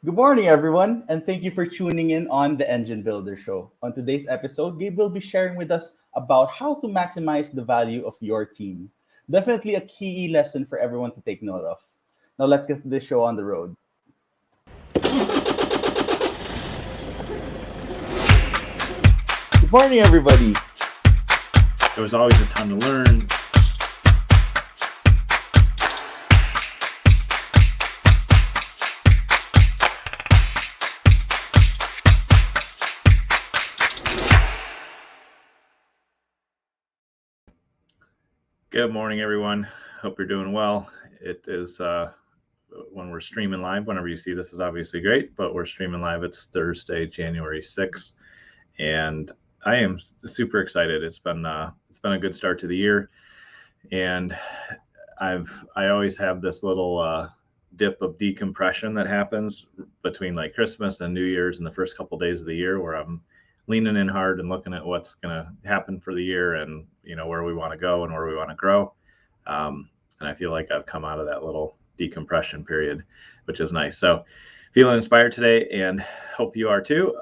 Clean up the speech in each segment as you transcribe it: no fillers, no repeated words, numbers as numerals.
Good morning, everyone, and thank you for tuning in on the Engine Builder Show. On today's episode, Gabe will be sharing with us about how to maximize the value of your team. Definitely a key lesson for everyone to take note of. Now, let's get this show on the road. Good morning, everybody. There was always a ton to learn. Good morning, everyone. Hope you're doing well. It is when we're streaming live. Whenever you see this is obviously great, but we're streaming live. It's Thursday, January 6th, and I am super excited. It's been a good start to the year, and I always have this little dip of decompression that happens between like Christmas and New Year's and the first couple of days of the year, where I'm leaning in hard and looking at what's going to happen for the year, and where we want to go and where we want to grow. And I feel like I've come out of that little decompression period, which is nice. So feeling inspired today, and hope you are too.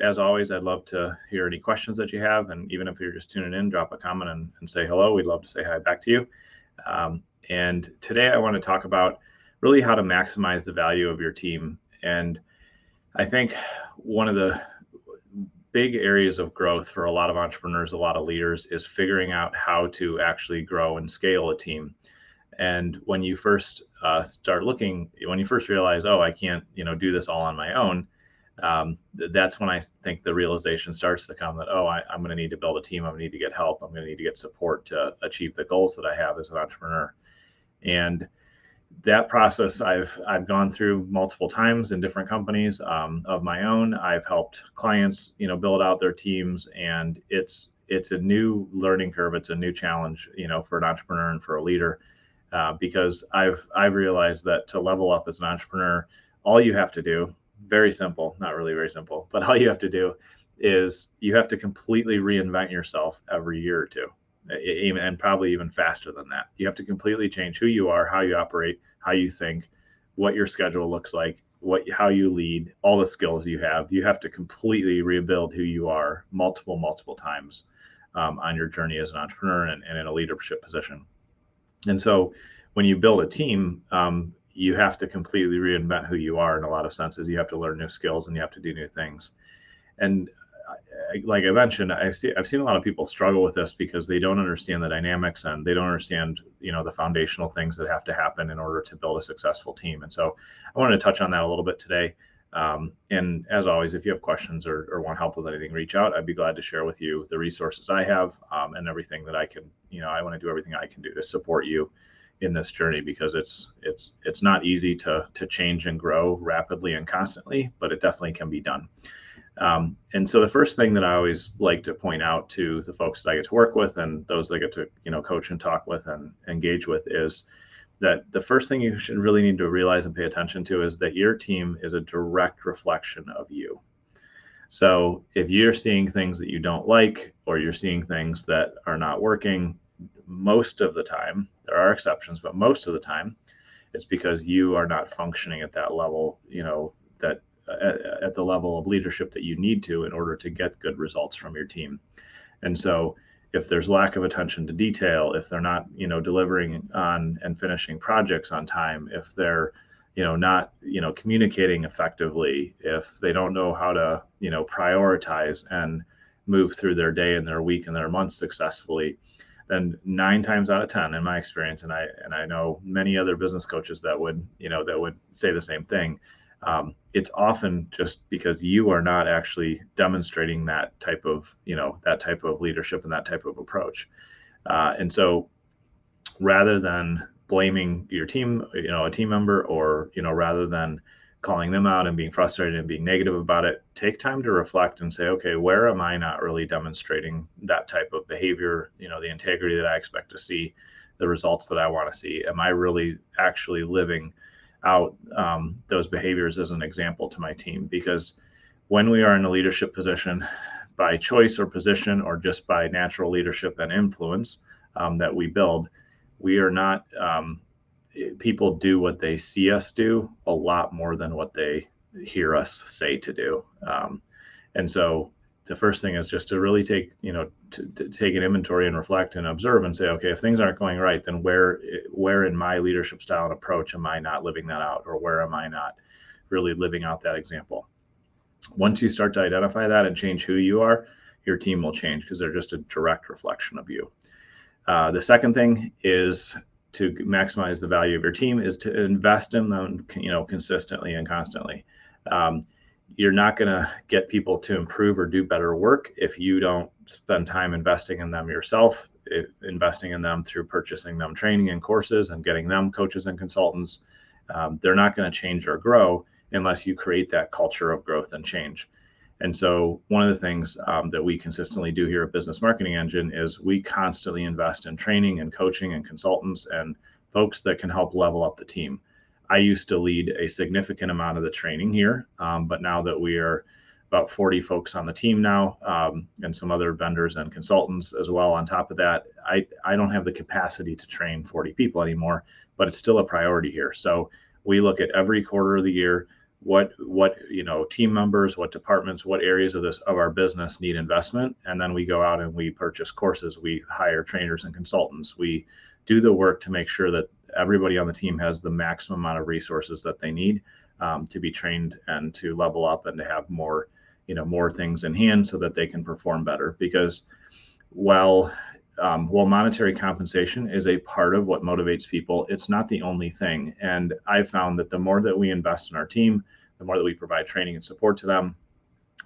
As always, I'd love to hear any questions that you have, and even if you're just tuning in, drop a comment and say hello. We'd love to say hi back to you. And today I want to talk about really how to maximize the value of your team. And I think one of the big areas of growth for a lot of entrepreneurs, a lot of leaders, is figuring out how to actually grow and scale a team. And when you first when you first realize, oh, I can't, do this all on my own, that's when I think the realization starts to come that, oh, I'm going to need to build a team. I'm going to need to get help. I'm going to need to get support to achieve the goals that I have as an entrepreneur. And that process I've gone through multiple times in different companies of my own. I've helped clients, build out their teams, and it's a new learning curve. It's a new challenge, for an entrepreneur and for a leader, because I've realized that to level up as an entrepreneur, all you have to do, very simple, not really very simple, but all you have to do is you have to completely reinvent yourself every year or two. And probably even faster than that. You have to completely change who you are, how you operate, how you think, what your schedule looks like, how you lead, all the skills you have. You have to completely rebuild who you are multiple times on your journey as an entrepreneur and in a leadership position. And so when you build a team, you have to completely reinvent who you are in a lot of senses. You have to learn new skills and you have to do new things. And like I mentioned, I've seen a lot of people struggle with this because they don't understand the dynamics and they don't understand, the foundational things that have to happen in order to build a successful team. And so I wanted to touch on that a little bit today. And as always, if you have questions or want help with anything, reach out. I'd be glad to share with you the resources I have and everything that I can. I want to do everything I can do to support you in this journey, because it's not easy to change and grow rapidly and constantly, but it definitely can be done. And so the first thing that I always like to point out to the folks that I get to work with and those that I get to, coach and talk with and engage with is that the first thing you should really need to realize and pay attention to is that your team is a direct reflection of you. So if you're seeing things that you don't like, or you're seeing things that are not working, most of the time, there are exceptions, but most of the time, it's because you are not functioning at that level, at the level of leadership that you need to in order to get good results from your team. And so if there's lack of attention to detail, if they're not, delivering on and finishing projects on time, if they're, not, communicating effectively, if they don't know how to, prioritize and move through their day and their week and their month successfully, then 9 times out of 10, in my experience, and I know many other business coaches that would say the same thing. It's often just because you are not actually demonstrating that type of leadership and that type of approach. And so rather than blaming your team, a team member, or, rather than calling them out and being frustrated and being negative about it, take time to reflect and say, okay, where am I not really demonstrating that type of behavior, the integrity that I expect to see, the results that I want to see? Am I really actually living out those behaviors as an example to my team? Because when we are in a leadership position, by choice or position, or just by natural leadership and influence that we build, we are not, people do what they see us do a lot more than what they hear us say to do. And so the first thing is just to really take, to take an inventory and reflect and observe and say, okay, if things aren't going right, then where in my leadership style and approach am I not living that out, or where am I not really living out that example? Once you start to identify that and change who you are, your team will change because they're just a direct reflection of you. The second thing is to maximize the value of your team is to invest in them, consistently and constantly. You're not going to get people to improve or do better work if you don't spend time investing in them yourself, investing in them through purchasing them training and courses and getting them coaches and consultants. They're not going to change or grow unless you create that culture of growth and change. And so one of the things that we consistently do here at Business Marketing Engine is we constantly invest in training and coaching and consultants and folks that can help level up the team. I used to lead a significant amount of the training here, but now that we are about 40 folks on the team now, and some other vendors and consultants as well on top of that, I don't have the capacity to train 40 people anymore, but it's still a priority here. So we look at every quarter of the year, what team members, what departments, what areas of our business need investment, and then we go out and we purchase courses, we hire trainers and consultants, we do the work to make sure that everybody on the team has the maximum amount of resources that they need to be trained and to level up and to have more things in hand so that they can perform better. Because while monetary compensation is a part of what motivates people, it's not the only thing. And I found that the more that we invest in our team, the more that we provide training and support to them,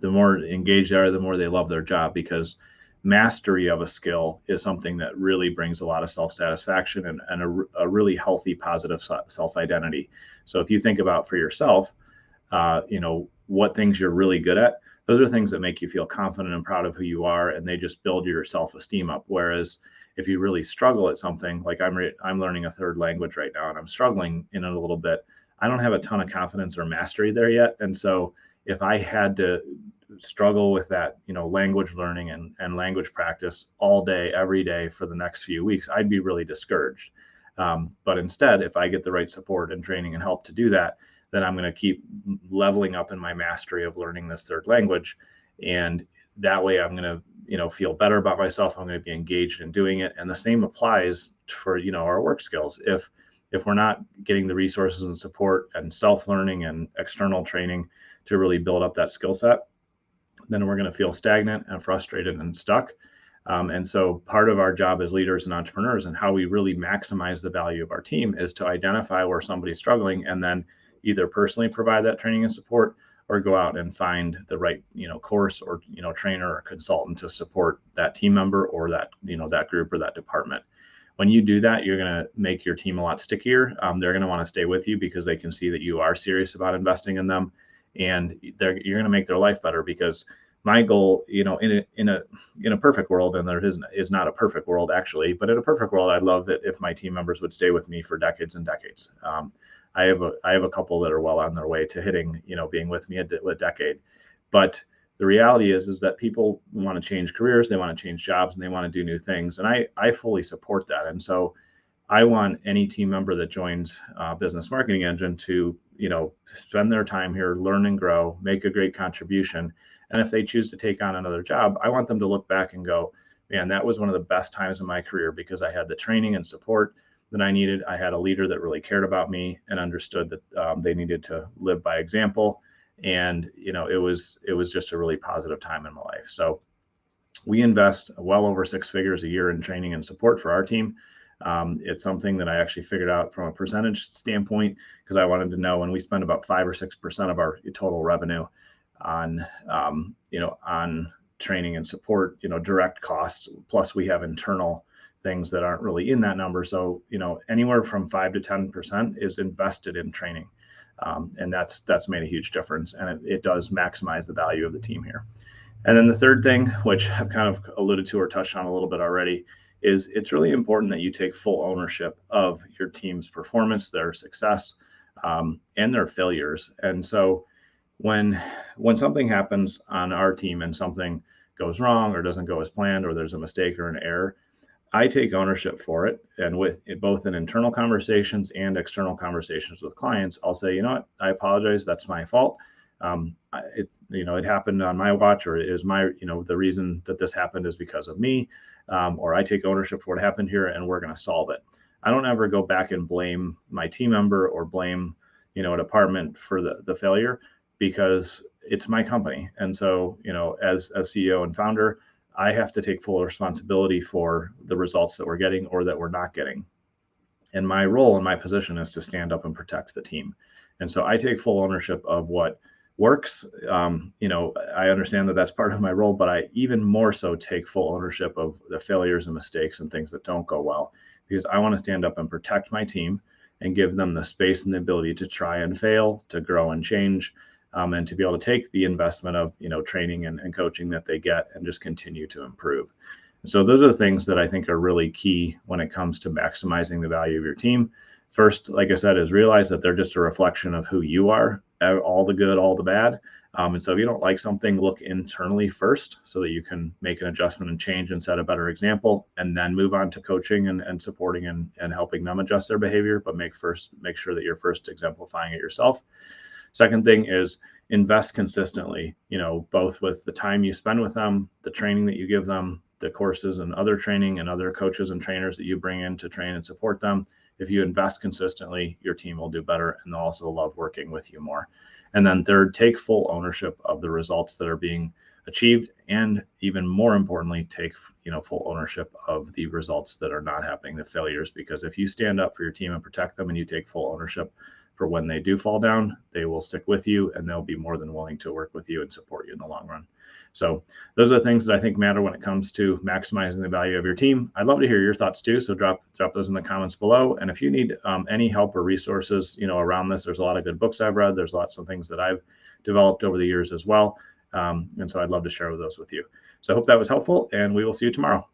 the more engaged they are, the more they love their job, because mastery of a skill is something that really brings a lot of self-satisfaction and a really healthy, positive self-identity. So if you think about for yourself, what things you're really good at, those are things that make you feel confident and proud of who you are, and they just build your self-esteem up. Whereas if you really struggle at something, like I'm learning a third language right now, and I'm struggling in it a little bit, I don't have a ton of confidence or mastery there yet. And so if I had to struggle with that, language learning and language practice all day, every day for the next few weeks, I'd be really discouraged. But instead, if I get the right support and training and help to do that, then I'm going to keep leveling up in my mastery of learning this third language. And that way I'm going to, feel better about myself. I'm going to be engaged in doing it. And the same applies for, our work skills. If we're not getting the resources and support and self-learning and external training to really build up that skill set, then we're going to feel stagnant and frustrated and stuck. And so part of our job as leaders and entrepreneurs and how we really maximize the value of our team is to identify where somebody's struggling and then either personally provide that training and support or go out and find the right, course or, trainer or consultant to support that team member or that, that group or that department. When you do that, you're going to make your team a lot stickier. They're going to want to stay with you because they can see that you are serious about investing in them, and you're going to make their life better. Because my goal, in a perfect world, and there is not a perfect world actually, but in a perfect world, I'd love it if my team members would stay with me for decades and decades. I have a couple that are well on their way to hitting, being with me a decade. But the reality is that people want to change careers, they want to change jobs, and they want to do new things. And I fully support that. And so I want any team member that joins Business Marketing Engine to, spend their time here, learn and grow, make a great contribution. And if they choose to take on another job, I want them to look back and go, man, that was one of the best times in my career because I had the training and support that I needed. I had a leader that really cared about me and understood that they needed to live by example. And, it was just a really positive time in my life. So we invest well over 6 figures a year in training and support for our team. It's something that I actually figured out from a percentage standpoint because I wanted to know, when we spend about 5 or 6% of our total revenue on, on training and support, direct costs, plus we have internal things that aren't really in that number. So, anywhere from 5 to 10% is invested in training. And that's made a huge difference. And it does maximize the value of the team here. And then the third thing, which I've kind of alluded to or touched on a little bit already, is it's really important that you take full ownership of your team's performance, their success, and their failures. And so when something happens on our team and something goes wrong or doesn't go as planned or there's a mistake or an error, I take ownership for it, and with it, both in internal conversations and external conversations with clients, I'll say, you know what, I apologize, that's my fault. It happened on my watch, or it is my, the reason that this happened is because of me, or I take ownership for what happened here, and we're going to solve it. I don't ever go back and blame my team member or blame, a department for the failure, because it's my company. And so, as CEO and founder, I have to take full responsibility for the results that we're getting or that we're not getting. And my role and my position is to stand up and protect the team. And so I take full ownership of what works. I understand that that's part of my role, but I even more so take full ownership of the failures and mistakes and things that don't go well, because I want to stand up and protect my team and give them the space and the ability to try and fail, to grow and change, and to be able to take the investment of training and coaching that they get and just continue to improve. So those are the things that I think are really key when it comes to maximizing the value of your team. First, like I said, is realize that they're just a reflection of who you are, all the good, all the bad. And so if you don't like something, look internally first so that you can make an adjustment and change and set a better example, and then move on to coaching and supporting and helping them adjust their behavior. But make sure that you're first exemplifying it yourself. Second thing is invest consistently, both with the time you spend with them, the training that you give them, the courses and other training and other coaches and trainers that you bring in to train and support them. If you invest consistently, your team will do better, and they'll also love working with you more. And then third, take full ownership of the results that are being achieved, and even more importantly, take full ownership of the results that are not happening, the failures. Because if you stand up for your team and protect them, and you take full ownership for when they do fall down, they will stick with you, and they'll be more than willing to work with you and support you in the long run. So those are the things that I think matter when it comes to maximizing the value of your team. I'd love to hear your thoughts too. So drop those in the comments below. And if you need any help or resources, around this, there's a lot of good books I've read. There's lots of things that I've developed over the years as well. And so I'd love to share those with you. So I hope that was helpful, and we will see you tomorrow.